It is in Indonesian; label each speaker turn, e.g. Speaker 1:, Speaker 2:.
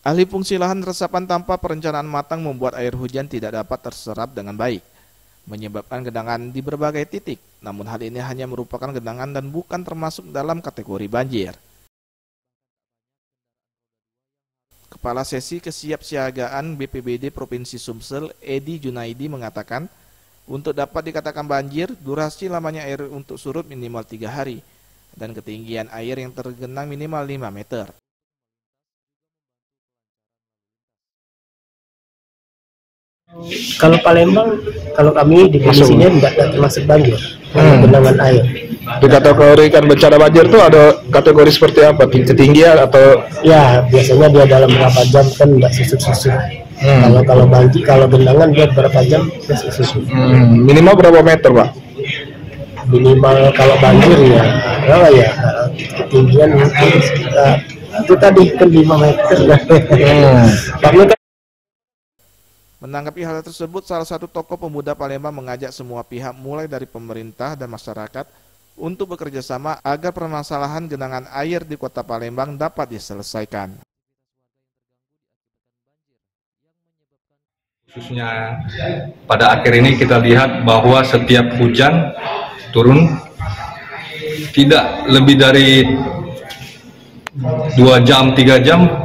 Speaker 1: Ahli fungsi lahan resapan tanpa perencanaan matang membuat air hujan tidak dapat terserap dengan baik, menyebabkan genangan di berbagai titik. Namun hal ini hanya merupakan genangan dan bukan termasuk dalam kategori banjir. Kepala Sesi Kesiapsiagaan BPBD Provinsi Sumsel, Edi Junaidi mengatakan, untuk dapat dikatakan banjir, durasi lamanya air untuk surut minimal 3 hari, dan ketinggian air yang tergenang minimal 5 meter.
Speaker 2: Kalau Palembang, kalau kami di sini tidak termasuk banjir, genangan air.
Speaker 3: Dikategorikan bencana banjir itu ada kategori seperti apa? Ketinggian atau?
Speaker 2: Ya, biasanya dia dalam berapa jam kan tidak susut-susut. Kalau banjir, kalau genangan dia berapa jam dia susut.
Speaker 3: Minimal berapa meter, Pak?
Speaker 2: Minimal kalau banjir ya ketinggian mungkin sekitar itu tadi kan 5 meter.
Speaker 1: Menanggapi hal tersebut, salah satu tokoh pemuda Palembang mengajak semua pihak mulai dari pemerintah dan masyarakat untuk bekerja sama agar permasalahan genangan air di Kota Palembang dapat diselesaikan.
Speaker 4: Khususnya pada akhir ini kita lihat bahwa setiap hujan turun tidak lebih dari 2 jam, 3 jam